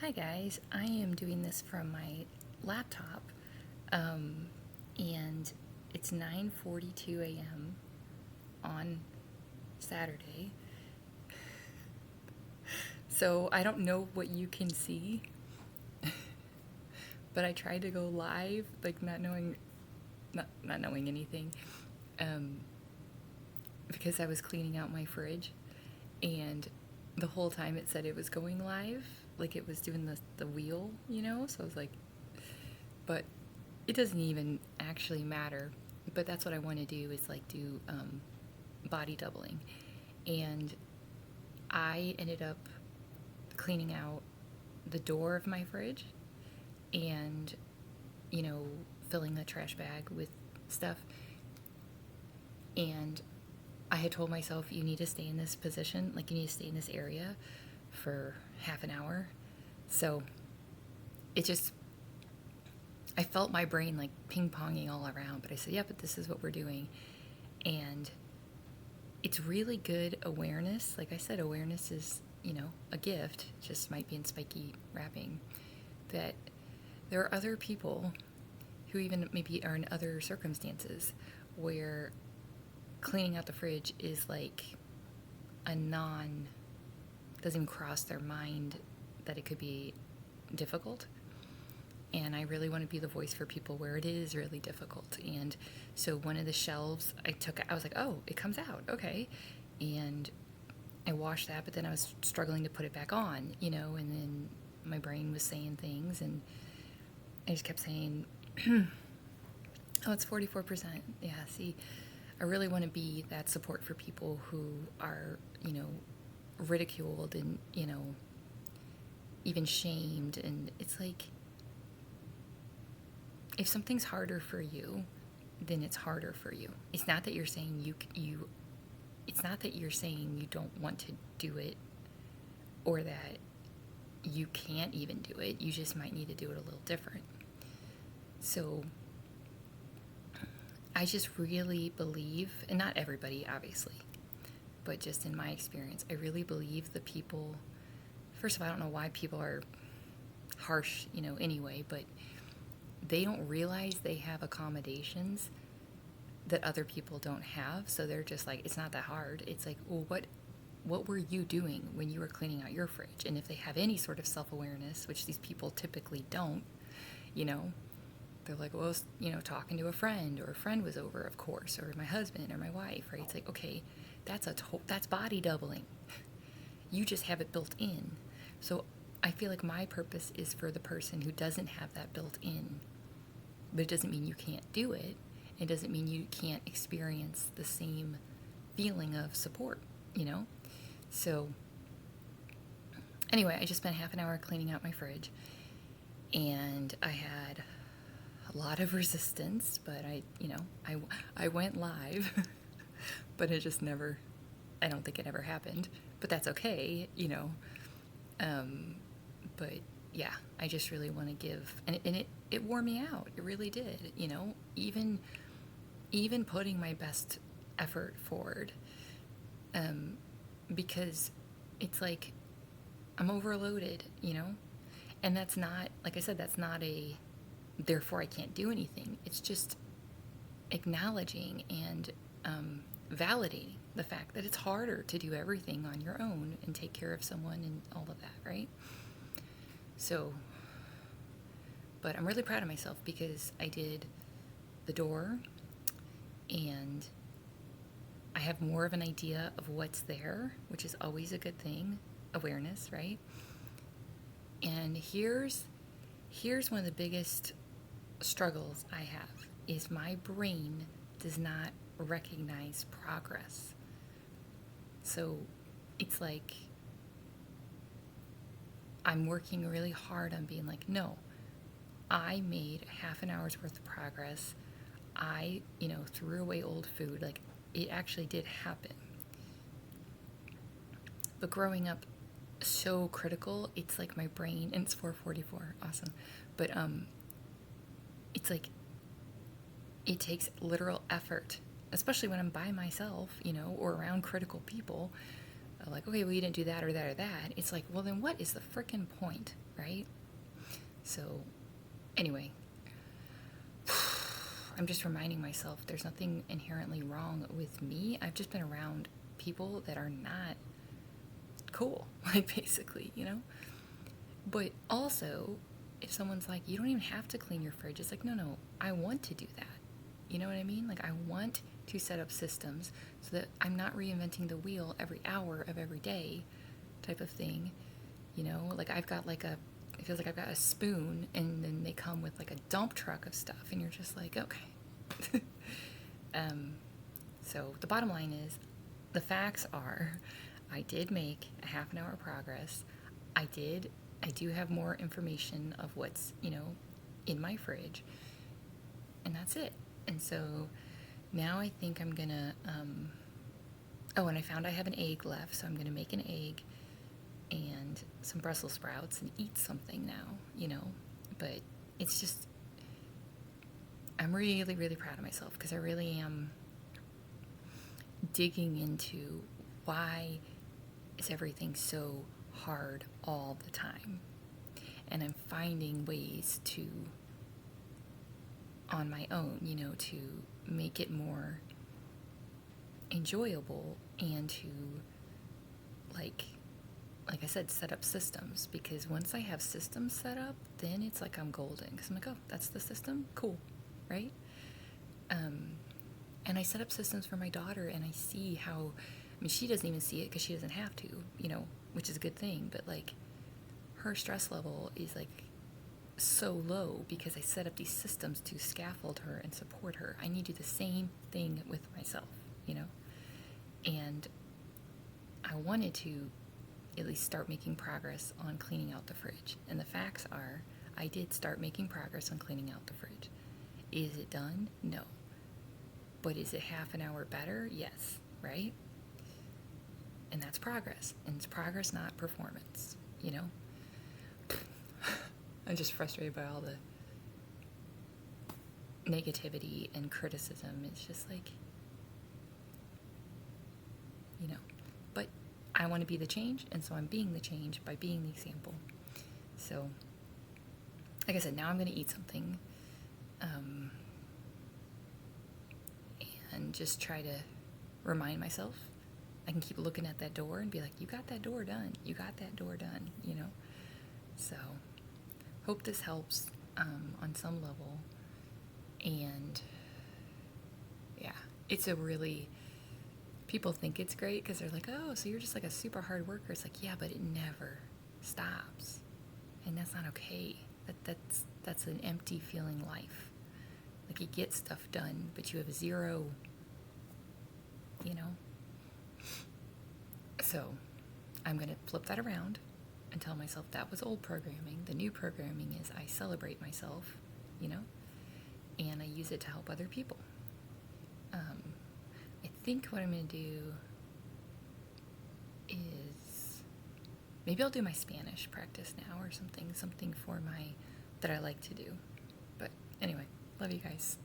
Hi guys, I am doing this from my laptop, and it's 9:42 a.m. on Saturday. So I don't know what you can see, but I tried to go live, like not knowing anything, um, because I was cleaning out my fridge, and the whole time it said it was going live, like it was doing the wheel, So I was like, but it doesn't even actually matter. But that's what I want to do is like do body doubling. And I ended up cleaning out the door of my fridge and, you know, filling the trash bag with stuff. And I had told myself, you need to stay in this position, like you need to stay in this area for half an hour. So it just, I felt my brain like ping ponging all around, but I said, yeah, but this is what we're doing. And it's really good awareness. Like I said, awareness is, a gift, just might be in spiky wrapping. That there are other people who even maybe are in other circumstances where cleaning out the fridge is like doesn't even cross their mind that it could be difficult. And I really want to be the voice for people where it is really difficult. And so one of the shelves I was like, oh, it comes out, okay. And I washed that, but then I was struggling to put it back on, and then my brain was saying things, and I just kept saying, oh, it's 44%. Yeah, see, I really want to be that support for people who are, ridiculed and, even shamed. And it's like, if something's harder for you, then it's harder for you. It's not that you're saying it's not that you're saying you don't want to do it or that you can't even do it. You just might need to do it a little different. So I just really believe, and not everybody obviously, but just in my experience, I really believe the people, first of all, I don't know why people are harsh, anyway, but they don't realize they have accommodations that other people don't have. So they're just like, it's not that hard. It's like, well, what were you doing when you were cleaning out your fridge? And if they have any sort of self-awareness, which these people typically don't, they're like, well, talking to a friend, or a friend was over, of course, or my husband or my wife, right? It's like, okay, that's body doubling. You just have it built in. So I feel like my purpose is for the person who doesn't have that built in. But it doesn't mean you can't do it. It doesn't mean you can't experience the same feeling of support, So anyway, I just spent half an hour cleaning out my fridge, and I had a lot of resistance, but I went live, but it just never, I don't think it ever happened, but that's okay, but yeah, I just really want to give, and it wore me out. It really did, even putting my best effort forward, because it's like I'm overloaded, and that's not, like I said, that's not a therefore I can't do anything. It's just acknowledging and validating the fact that it's harder to do everything on your own and take care of someone and all of that, right? So, but I'm really proud of myself because I did the door, and I have more of an idea of what's there, which is always a good thing. Awareness, right? And here's one of the biggest struggles I have is my brain does not recognize progress. So it's like I'm working really hard on being like, no, I made half an hour's worth of progress. I, threw away old food. Like, it actually did happen. But growing up, so critical, it's like my brain, and it's 4:44, awesome. But it's like it takes literal effort, especially when I'm by myself, or around critical people. like, okay, well, you didn't do that or that or that. It's like, well, then what is the frickin' point, right? So, anyway, I'm just reminding myself there's nothing inherently wrong with me. I've just been around people that are not cool, like, basically, you know? But also, if someone's like, you don't even have to clean your fridge, it's like, no, I want to do that. You know what I mean? Like, I want to set up systems so that I'm not reinventing the wheel every hour of every day type of thing. You know, like I've got like it feels like I've got a spoon and then they come with like a dump truck of stuff and you're just like, okay. So the bottom line is, the facts are, I did make a half an hour progress. I do have more information of what's, in my fridge. And that's it. And so now I think I'm gonna, and I found I have an egg left, so I'm gonna make an egg and some Brussels sprouts and eat something now, But it's just, I'm really, really proud of myself because I really am digging into why is everything so hard all the time. And I'm finding ways to, on my own, to make it more enjoyable and to, like I said, set up systems, because once I have systems set up, then it's like I'm golden, because I'm like, oh, that's the system? Cool, right? And I set up systems for my daughter, and I see how, she doesn't even see it because she doesn't have to, which is a good thing, but like her stress level is like so low because I set up these systems to scaffold her and support her. I need to do the same thing with myself, and I wanted to at least start making progress on cleaning out the fridge. And the facts are, I did start making progress on cleaning out the fridge. Is it done? No. But is it half an hour better? Yes, right? And that's progress. And it's progress, not performance, I'm just frustrated by all the negativity and criticism. It's just like, but I want to be the change, and so I'm being the change by being the example. So, like I said, now I'm going to eat something, and just try to remind myself. I can keep looking at that door and be like, you got that door done. You got that door done, So, hope this helps on some level. And, yeah, it's a really... People think it's great because they're like, oh, so you're just like a super hard worker. It's like, yeah, but it never stops. And that's not okay. That's an empty feeling life. Like, you get stuff done, but you have zero, So, I'm going to flip that around and tell myself that was old programming. The new programming is I celebrate myself, and I use it to help other people. I think what I'm going to do is maybe I'll do my Spanish practice now or something for that I like to do. But anyway, love you guys.